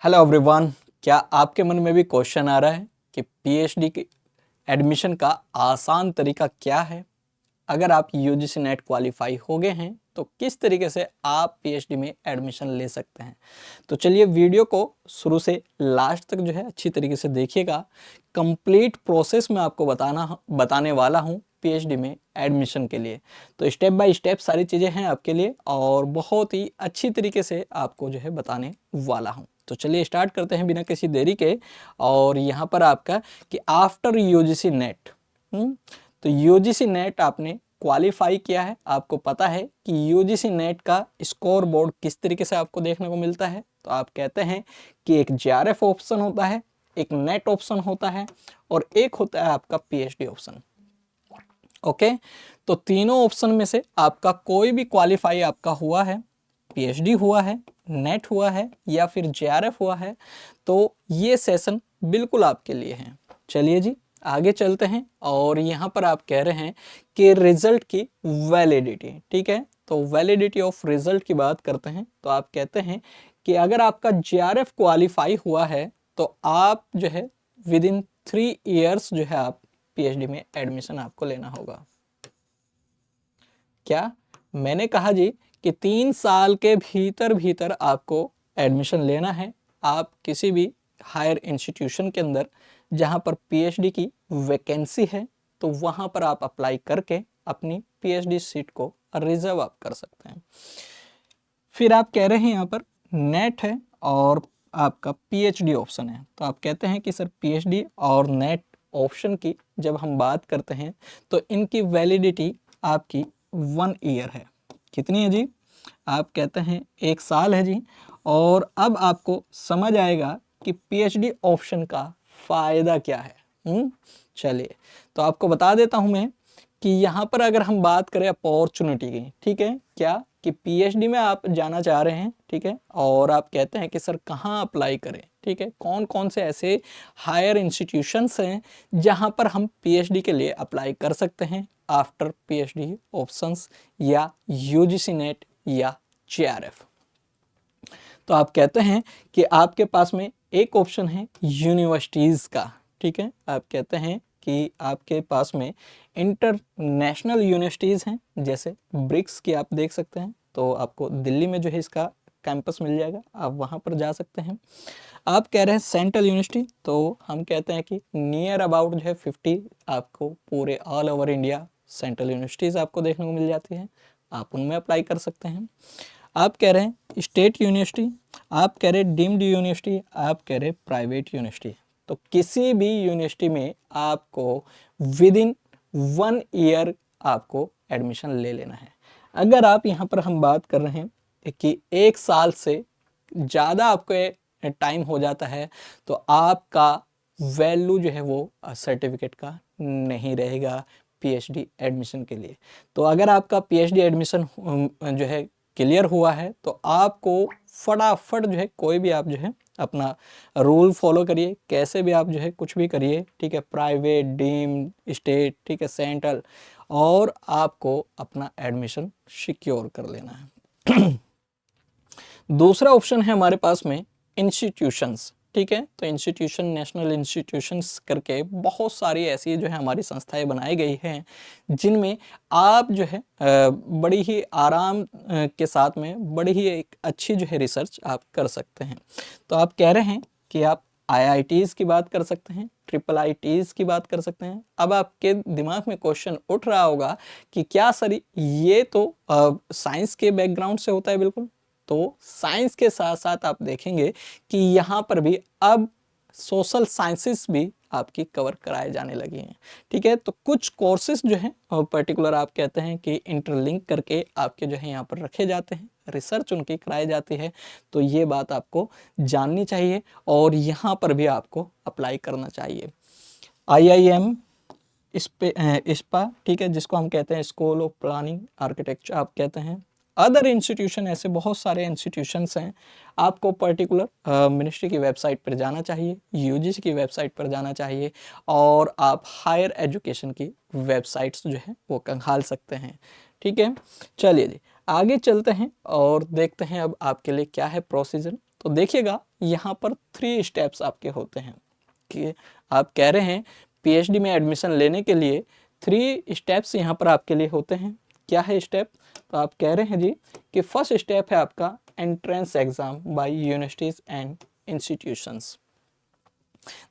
Hello everyone, क्या आपके मन में भी क्वेश्चन आ रहा है कि पीएचडी की एडमिशन का आसान तरीका क्या है? अगर आप यूजीसी नेट क्वालिफाई हो गए हैं तो किस तरीके से आप पीएचडी में एडमिशन ले सकते हैं? तो चलिए वीडियो को शुरू से लास्ट तक जो है अच्छी तरीके से देखिएगा। कंप्लीट प्रोसेस में आपको बताने वाला हूँ पीएचडी में एडमिशन के लिए। तो स्टेप बाय स्टेप सारी चीज़ें हैं आपके लिए और बहुत ही अच्छी तरीके से आपको जो है बताने वाला हूँ। तो चलिए स्टार्ट करते हैं बिना किसी देरी के। और यहाँ पर आपका कि आफ्टर यूजीसी नेट, तो यूजीसी नेट आपने क्वालिफाई किया है, आपको पता है कि यूजीसी नेट का स्कोर बोर्ड किस तरीके से आपको देखने को मिलता है। तो आप कहते हैं कि एक जेआरएफ ऑप्शन होता है, एक नेट ऑप्शन होता है और एक होता है आपका पीएचडी ऑप्शन। ओके, तो तीनों ऑप्शन में से आपका कोई भी क्वालिफाई आपका हुआ है, पीएचडी हुआ है, नेट हुआ है या फिर जेआरएफ हुआ है, तो ये सेशन बिल्कुल आपके लिए है। चलिए जी आगे चलते हैं। और यहाँ पर आप कह रहे हैं कि रिजल्ट की वैलिडिटी, ठीक है, तो वैलिडिटी ऑफ रिजल्ट की बात करते हैं। तो आप कहते हैं कि अगर आपका जेआरएफ क्वालिफाई हुआ है तो आप जो है विद इन 3 ईयर्स जो है आप पीएचडी में एडमिशन आपको लेना होगा। क्या मैंने कहा जी कि 3 साल के भीतर भीतर आपको एडमिशन लेना है। आप किसी भी हायर इंस्टीट्यूशन के अंदर जहां पर पीएचडी की वैकेंसी है तो वहां पर आप अप्लाई करके अपनी पीएचडी सीट को रिजर्व आप कर सकते हैं। फिर आप कह रहे हैं यहाँ पर नेट है और आपका पीएचडी ऑप्शन है। तो आप कहते हैं कि सर पीएचडी और नेट ऑप्शन की जब हम बात करते हैं तो इनकी वैलिडिटी आपकी 1 ईयर है। कितनी है जी? आप कहते हैं 1 साल है जी। और अब आपको समझ आएगा कि पीएचडी ऑप्शन का फ़ायदा क्या है। चलिए तो आपको बता देता हूं मैं कि यहाँ पर अगर हम बात करें अपॉर्चुनिटी की, ठीक है, क्या कि पीएचडी में आप जाना चाह रहे हैं, ठीक है, और आप कहते हैं कि सर कहाँ अप्लाई करें, ठीक है, कौन कौन से ऐसे हायर इंस्टीट्यूशंस हैं जहाँ पर हम पीएचडी के लिए अप्लाई कर सकते हैं आफ्टर पीएचडी ऑप्शंस या यूजीसी नेट या जेआरएफ। तो आप कहते हैं कि आपके पास में एक ऑप्शन है यूनिवर्सिटीज़ का, ठीक है, आप कहते हैं कि आपके पास में इंटरनेशनल यूनिवर्सिटीज़ हैं, जैसे ब्रिक्स की आप देख सकते हैं। तो आपको दिल्ली में जो है इसका कैंपस मिल जाएगा, आप वहाँ पर जा सकते हैं। आप कह रहे हैं सेंट्रल यूनिवर्सिटी, तो हम कहते हैं कि नियर अबाउट जो है 50 आपको पूरे all over India central universities आपको देखने को मिल जाती है, आप उनमें अप्लाई कर सकते हैं। आप कह रहे हैं स्टेट यूनिवर्सिटी, आप कह रहे हैं डीम्ड यूनिवर्सिटी, आप कह रहे हैं प्राइवेट यूनिवर्सिटी। तो किसी भी यूनिवर्सिटी में आपको विद इन 1 ईयर आपको एडमिशन ले लेना है। अगर आप यहाँ पर हम बात कर रहे हैं कि 1 साल से ज़्यादा आपको टाइम हो जाता है तो आपका वैल्यू जो है वो सर्टिफिकेट का नहीं रहेगा पीएचडी एडमिशन के लिए। तो अगर आपका पीएचडी एडमिशन जो है क्लियर हुआ है तो आपको फटाफट जो है कोई भी आप जो है अपना रूल फॉलो करिए, कैसे भी आप जो है कुछ भी करिए, ठीक है, प्राइवेट, डीम, स्टेट, ठीक है, सेंट्रल, और आपको अपना एडमिशन सिक्योर कर लेना है। दूसरा ऑप्शन है हमारे पास में इंस्टीट्यूशंस, ठीक है, तो इंस्टीट्यूशन, नेशनल इंस्टीट्यूशंस करके बहुत सारी ऐसी जो है हमारी संस्थाएं बनाई गई हैं जिनमें आप जो है बड़ी ही आराम के साथ में बड़ी ही एक अच्छी जो है रिसर्च आप कर सकते हैं। तो आप कह रहे हैं कि आप आईआईटीज़ की बात कर सकते हैं, ट्रिपल आईटीज़ की बात कर सकते हैं। अब आपके दिमाग में क्वेश्चन उठ रहा होगा कि क्या सर ये तो साइंस के बैकग्राउंड से होता है। बिल्कुल, तो साइंस के साथ साथ आप देखेंगे कि यहाँ पर भी अब सोशल साइंसेस भी आपकी कवर कराए जाने लगी हैं, ठीक है। तो कुछ कोर्सेज जो हैं पर्टिकुलर आप कहते हैं कि इंटरलिंक करके आपके जो है यहाँ पर रखे जाते हैं, रिसर्च उनकी कराई जाती है। तो ये बात आपको जाननी चाहिए और यहाँ पर भी आपको अप्लाई करना चाहिए। IIM, ISPA, ठीक है, जिसको हम कहते हैं स्कूल ऑफ प्लानिंग आर्किटेक्चर आप कहते हैं। अदर इंस्टीट्यूशन, ऐसे बहुत सारे इंस्टीट्यूशंस हैं। आपको पर्टिकुलर मिनिस्ट्री की वेबसाइट पर जाना चाहिए, यूजीसी की वेबसाइट पर जाना चाहिए और आप हायर एजुकेशन की वेबसाइट्स जो है वो खंगाल सकते हैं, ठीक है। चलिए जी आगे चलते हैं और देखते हैं अब आपके लिए क्या है प्रोसीजर। तो देखिएगा यहाँ पर 3 स्टेप्स आपके होते हैं कि आप कह रहे हैं पीएचडी में एडमिशन लेने के लिए 3 स्टेप्स यहाँ पर आपके लिए होते हैं। क्या है स्टेप? तो आप कह रहे हैं जी कि फर्स्ट स्टेप है आपका entrance exam by universities and institutions.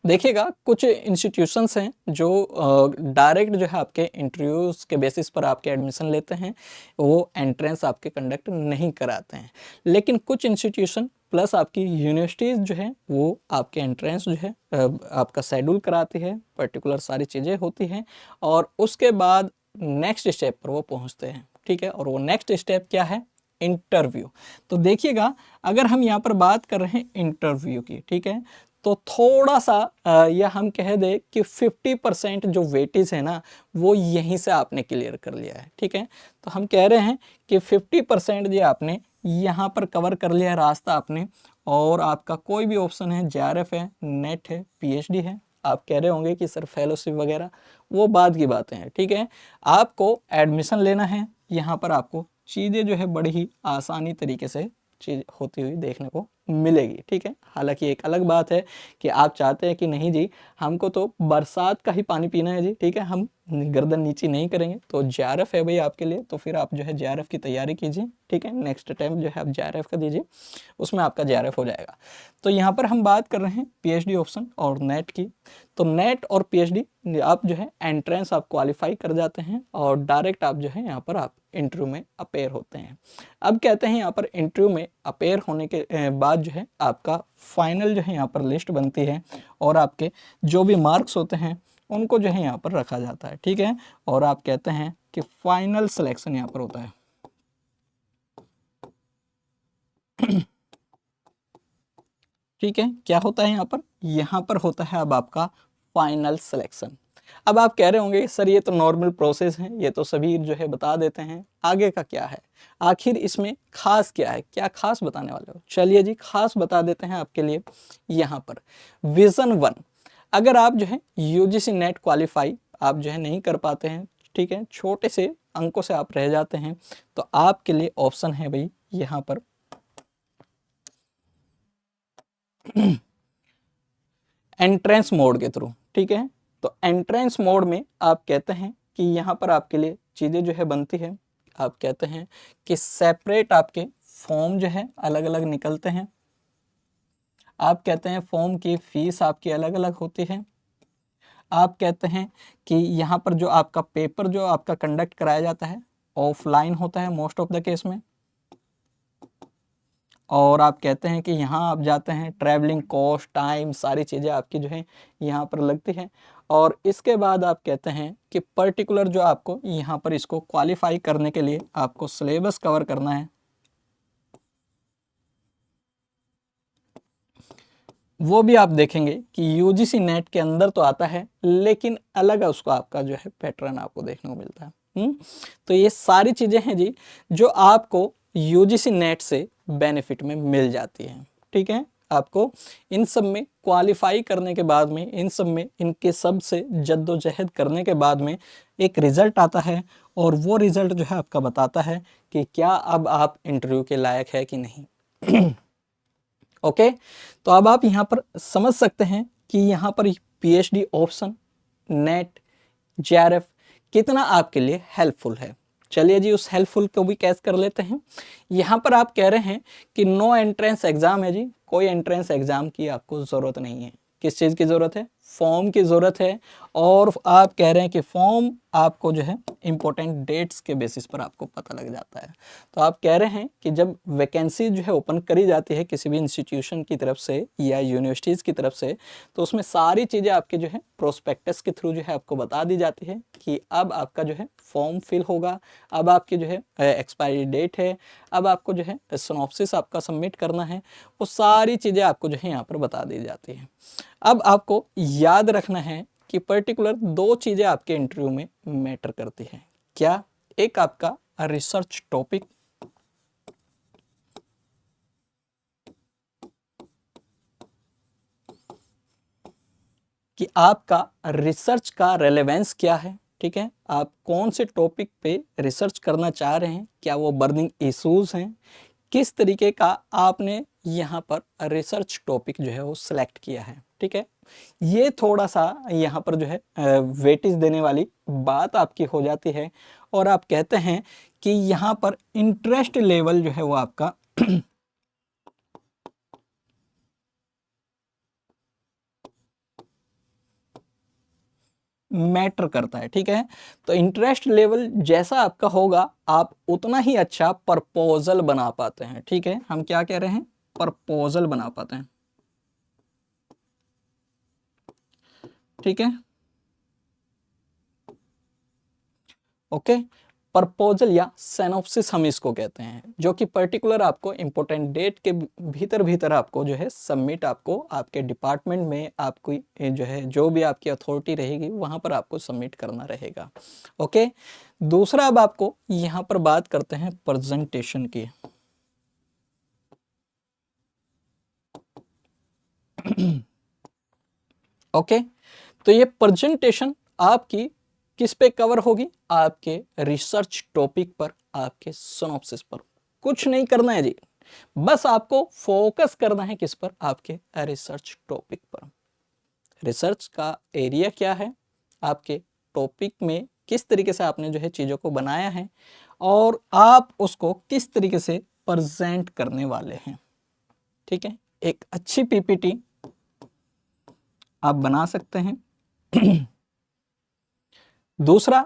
देखिएगा कुछ इंस्टीट्यूशंस हैं जो डायरेक्ट जो है आपके इंटरव्यूज़ के बेसिस पर आपके एडमिशन लेते हैं, वो एंट्रेंस आपके कंडक्ट नहीं कराते हैं। लेकिन कुछ इंस्टीट्यूशन प्लस आपकी यूनिवर्सिटीज़ जो है वो आपके एंट्रेंस जो है आपका शेड्यूल कराती है, पर्टिकुलर सारी चीज़ें होती हैं और उसके बाद नेक्स्ट स्टेप पर वो पहुँचते हैं। ठीक है, और वो नेक्स्ट स्टेप क्या है? इंटरव्यू। तो देखिएगा अगर हम यहाँ पर बात कर रहे हैं इंटरव्यू की, ठीक है, तो थोड़ा सा या हम कह दें कि 50% जो वेटेज है ना वो यहीं से आपने क्लियर कर लिया है। ठीक है, तो हम कह रहे हैं कि 50% जो आपने यहाँ पर कवर कर लिया है रास्ता आपने, और आपका कोई भी ऑप्शन है, जेआरएफ है, नेट है, पीएचडी है। आप कह रहे होंगे कि सर फेलोशिप वगैरह, वो बाद की बातें हैं। ठीक है, आपको एडमिशन लेना है, यहाँ पर आपको चीज़ें जो है बड़ी ही आसानी तरीके से चीज़ होती हुई देखने को मिलेगी। ठीक है, हालांकि एक अलग बात है कि आप चाहते हैं कि नहीं जी हमको तो बरसात का ही पानी पीना है जी, ठीक है, हम गर्दन नीची नहीं करेंगे, तो जेआरएफ है भाई आपके लिए, तो फिर आप जो है जेआरएफ की तैयारी कीजिए। ठीक है, नेक्स्ट टाइम जो है आप जेआरएफ का दीजिए, उसमें आपका जेआरएफ हो जाएगा। तो यहाँ पर हम बात कर रहे हैं पीएचडी ऑप्शन और नेट की। तो नेट और पीएचडी आप जो है एंट्रेंस आप क्वालिफाई कर जाते हैं और डायरेक्ट आप जो है यहाँ पर आप इंटरव्यू में अपेयर होते हैं। अब कहते हैं यहाँ पर इंटरव्यू में अपेयर होने के बाद जो है आपका फाइनल जो है यहाँ पर लिस्ट बनती है और आपके जो भी मार्क्स होते हैं उनको जो है यहाँ पर रखा जाता है। ठीक है, और आप कहते हैं कि फाइनल सिलेक्शन यहाँ पर होता है। ठीक है, क्या होता है यहाँ पर होता है अब आपका फाइनल सिलेक्शन। अब आप कह रहे होंगे सर ये तो नॉर्मल प्रोसेस है, ये तो सभी जो है बता देते हैं, आगे का क्या है, आखिर इसमें खास क्या है, क्या खास बताने वाले हो? चलिए जी खास बता देते हैं आपके लिए। यहाँ पर विजन 1, अगर आप जो है यूजीसी नेट क्वालिफाई आप जो है नहीं कर पाते हैं, ठीक है, छोटे से अंकों से आप रह जाते हैं, तो आपके लिए ऑप्शन है भाई यहाँ पर एंट्रेंस मोड के थ्रू। ठीक है, तो एंट्रेंस मोड में आप कहते हैं कि यहाँ पर आपके लिए चीज़ें जो है बनती है, आप कहते हैं कि सेपरेट आपके फॉर्म जो है अलग अलग निकलते हैं। आप कहते हैं फॉर्म की फीस आपकी अलग अलग होती है। आप कहते हैं कि यहाँ पर जो आपका पेपर जो आपका कंडक्ट कराया जाता है ऑफलाइन होता है मोस्ट ऑफ द केस में। और आप कहते हैं कि यहाँ आप जाते हैं, ट्रैवलिंग कॉस्ट, टाइम, सारी चीज़ें आपकी जो है यहाँ पर लगती हैं। और इसके बाद आप कहते हैं कि पर्टिकुलर जो आपको यहाँ पर इसको क्वालिफाई करने के लिए आपको सिलेबस कवर करना है, वो भी आप देखेंगे कि यूजीसी नेट के अंदर तो आता है लेकिन अलग है उसका आपका जो है पैटर्न आपको देखने को मिलता है। तो ये सारी चीज़ें हैं जी जो आपको यूजीसी नेट से बेनिफिट में मिल जाती हैं। ठीक है, आपको इन सब में क्वालिफाई करने के बाद में, इन सब में इनके सब से जद्दोजहद करने के बाद में एक रिज़ल्ट आता है और वो रिज़ल्ट जो है आपका बताता है कि क्या अब आप इंटरव्यू के लायक है कि नहीं। ओके, तो अब आप यहाँ पर समझ सकते हैं कि यहाँ पर पीएचडी ऑप्शन, नेट, जेआरएफ कितना आपके लिए हेल्पफुल है। चलिए जी उस हेल्पफुल को भी कैच कर लेते हैं। यहाँ पर आप कह रहे हैं कि नो एंट्रेंस एग्जाम है जी, कोई एंट्रेंस एग्जाम की आपको ज़रूरत नहीं है। किस चीज़ की ज़रूरत है? फॉर्म की ज़रूरत है। और आप कह रहे हैं कि फॉर्म आपको जो है इम्पोर्टेंट डेट्स के बेसिस पर आपको पता लग जाता है। तो आप कह रहे हैं कि जब वैकेंसी जो है ओपन करी जाती है किसी भी इंस्टीट्यूशन की तरफ से या यूनिवर्सिटीज़ की तरफ से, तो उसमें सारी चीज़ें आपके जो है प्रोस्पेक्टस के थ्रू जो है आपको बता दी जाती है कि अब आपका जो है फॉर्म फिल होगा, अब आपकी जो है एक्सपायरी डेट है, अब आपको जो है सिनॉप्सिस आपका सबमिट करना है, वो सारी चीज़ें आपको जो है यहाँ पर बता दी जाती है। अब आपको याद रखना है कि पर्टिकुलर 2 चीज़ें आपके इंटरव्यू में मैटर करती हैं। क्या? एक आपका रिसर्च टॉपिक, कि आपका रिसर्च का रेलेवेंस क्या है। ठीक है, आप कौन से टॉपिक पे रिसर्च करना चाह रहे हैं, क्या वो बर्निंग इश्यूज हैं, किस तरीके का आपने यहाँ पर रिसर्च टॉपिक जो है वो सिलेक्ट किया है। ठीक है, ये थोड़ा सा यहाँ पर जो है वेटेज देने वाली बात आपकी हो जाती है और आप कहते हैं कि यहाँ पर इंटरेस्ट लेवल जो है वो आपका मैटर करता है। ठीक है, तो इंटरेस्ट लेवल जैसा आपका होगा आप उतना ही अच्छा प्रपोजल बना पाते हैं। ठीक है, हम क्या कह रहे हैं, प्रपोजल बना पाते हैं। ठीक है, ओके, प्रपोजल या सिनॉप्सिस हम इसको कहते हैं, जो कि पर्टिकुलर आपको इंपॉर्टेंट डेट के भीतर भीतर आपको जो है सबमिट आपको आपके डिपार्टमेंट में आपको जो है जो भी आपकी अथॉरिटी रहेगी वहां पर आपको सबमिट करना रहेगा। ओके, दूसरा अब आपको यहाँ पर बात करते हैं प्रेजेंटेशन की। ओके, तो ये प्रेजेंटेशन आपकी किस पे कवर होगी, आपके रिसर्च टॉपिक पर, आपके सिनॉप्सिस पर। कुछ नहीं करना है जी, बस आपको फोकस करना है किस पर, आपके रिसर्च टॉपिक पर। रिसर्च का एरिया क्या है, आपके टॉपिक में किस तरीके से आपने जो है चीज़ों को बनाया है और आप उसको किस तरीके से प्रेजेंट करने वाले हैं। ठीक है, एक अच्छी पीपीटी आप बना सकते हैं। दूसरा,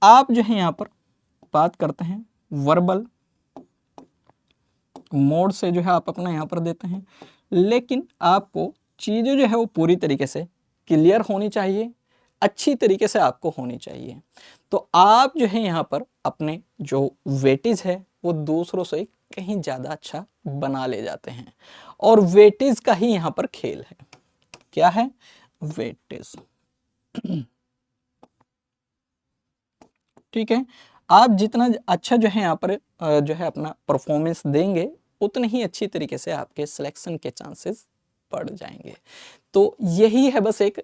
आप जो है यहाँ पर बात करते हैं वर्बल मोड से जो है आप अपना यहाँ पर देते हैं, लेकिन आपको चीज़ें जो है वो पूरी तरीके से क्लियर होनी चाहिए, अच्छी तरीके से आपको होनी चाहिए। तो आप जो है यहाँ पर अपने जो वेटेज है वो दूसरों से कहीं ज़्यादा अच्छा बना ले जाते हैं और वेटेज का ही यहाँ पर खेल है। क्या है, वेटेज। ठीक है, आप जितना अच्छा जो है यहाँ पर जो है अपना परफॉर्मेंस देंगे उतने ही अच्छी तरीके से आपके सिलेक्शन के चांसेस बढ़ जाएंगे। तो यही है बस एक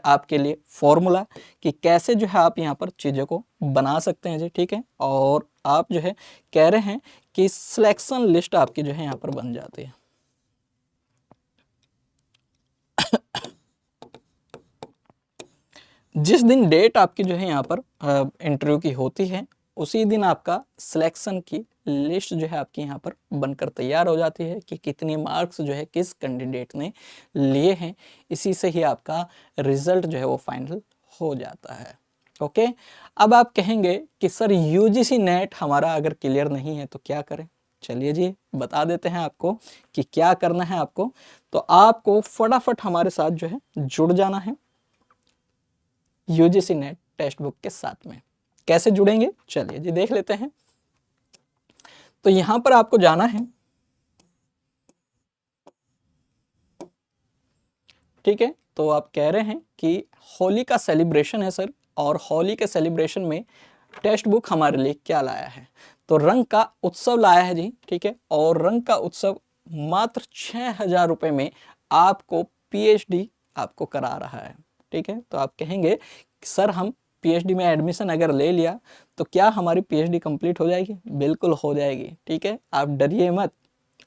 आपके लिए फॉर्मूला कि कैसे जो है आप यहाँ पर चीज़ों को बना सकते हैं जी। ठीक है, और आप जो है कह रहे हैं कि सिलेक्शन लिस्ट आपकी जो है यहाँ पर बन जाती है। जिस दिन डेट आपकी जो है यहाँ पर इंटरव्यू की होती है उसी दिन आपका सिलेक्शन की लिस्ट जो है आपकी यहाँ पर बनकर तैयार हो जाती है कि कितने मार्क्स जो है किस कैंडिडेट ने लिए हैं। इसी से ही आपका रिजल्ट जो है वो फाइनल हो जाता है। ओके, अब आप कहेंगे कि सर यूजीसी नेट हमारा अगर क्लियर नहीं है तो क्या करें। चलिए जी बता देते हैं आपको कि क्या करना है आपको। तो आपको फटाफट हमारे साथ जो है जुड़ जाना है यूजीसी नेट टेक्स्ट बुक के साथ में। कैसे जुड़ेंगे चलिए जी देख लेते हैं। तो यहां पर आपको जाना है, ठीक है, तो आप कह रहे हैं कि होली का सेलिब्रेशन है सर, और होली के सेलिब्रेशन में टेक्स्ट बुक हमारे लिए क्या लाया है, तो रंग का उत्सव लाया है जी। ठीक है, और रंग का उत्सव मात्र 6,000 रुपए में आपको पीएचडी आपको करा रहा है। ठीक है, तो आप कहेंगे सर हम पीएचडी में एडमिशन अगर ले लिया तो क्या हमारी पीएचडी कंप्लीट हो जाएगी, बिल्कुल हो जाएगी। ठीक है, आप डरिए मत,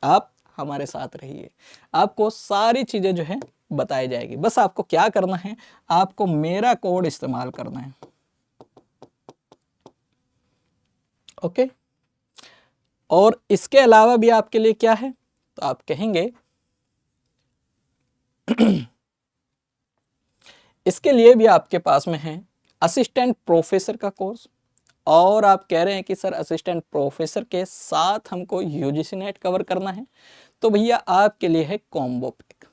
आप हमारे साथ रहिए, आपको सारी चीज़ें जो है बताई जाएगी। बस आपको क्या करना है, आपको मेरा कोड इस्तेमाल करना है। ओके, और इसके अलावा भी आपके लिए क्या है, तो आप कहेंगे इसके लिए भी आपके पास में है असिस्टेंट प्रोफेसर का कोर्स, और आप कह रहे हैं कि सर असिस्टेंट प्रोफेसर के साथ हमको यूजीसी नेट कवर करना है, तो भैया आपके लिए है कॉम्बो पैक।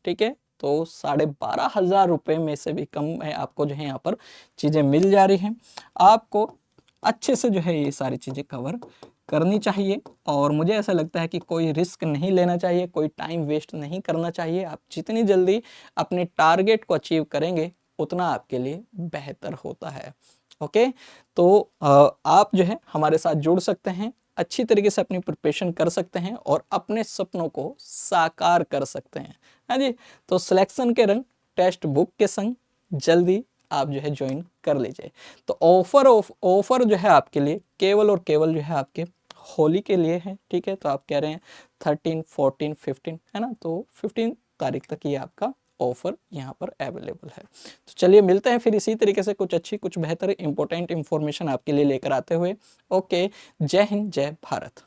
ठीक है, तो 12,500 रुपये में से भी कम है आपको जो है यहाँ पर चीज़ें मिल जा रही हैं। आपको अच्छे से जो है ये सारी चीज़ें कवर करनी चाहिए, और मुझे ऐसा लगता है कि कोई रिस्क नहीं लेना चाहिए, कोई टाइम वेस्ट नहीं करना चाहिए। आप जितनी जल्दी अपने टारगेट को अचीव करेंगे उतना आपके लिए बेहतर होता है। ओके, तो आप जो है हमारे साथ जुड़ सकते हैं, अच्छी तरीके से अपनी प्रिपरेशन कर सकते हैं और अपने सपनों को साकार कर सकते हैं। हाँ जी, तो सिलेक्शन के रंग टेक्स्ट बुक के संग जल्दी आप जो है ज्वाइन कर लीजिए। तो ऑफर जो है आपके लिए केवल और केवल जो है आपके होली के लिए है, ठीक है। तो आप कह रहे हैं 13, 14, 15 है ना, तो 15 तारीख तक ये आपका ऑफर यहाँ पर अवेलेबल है। तो चलिए मिलते हैं फिर इसी तरीके से कुछ अच्छी कुछ बेहतर इंपॉर्टेंट इंफॉर्मेशन आपके लिए लेकर आते हुए। ओके, जय हिंद, जय भारत।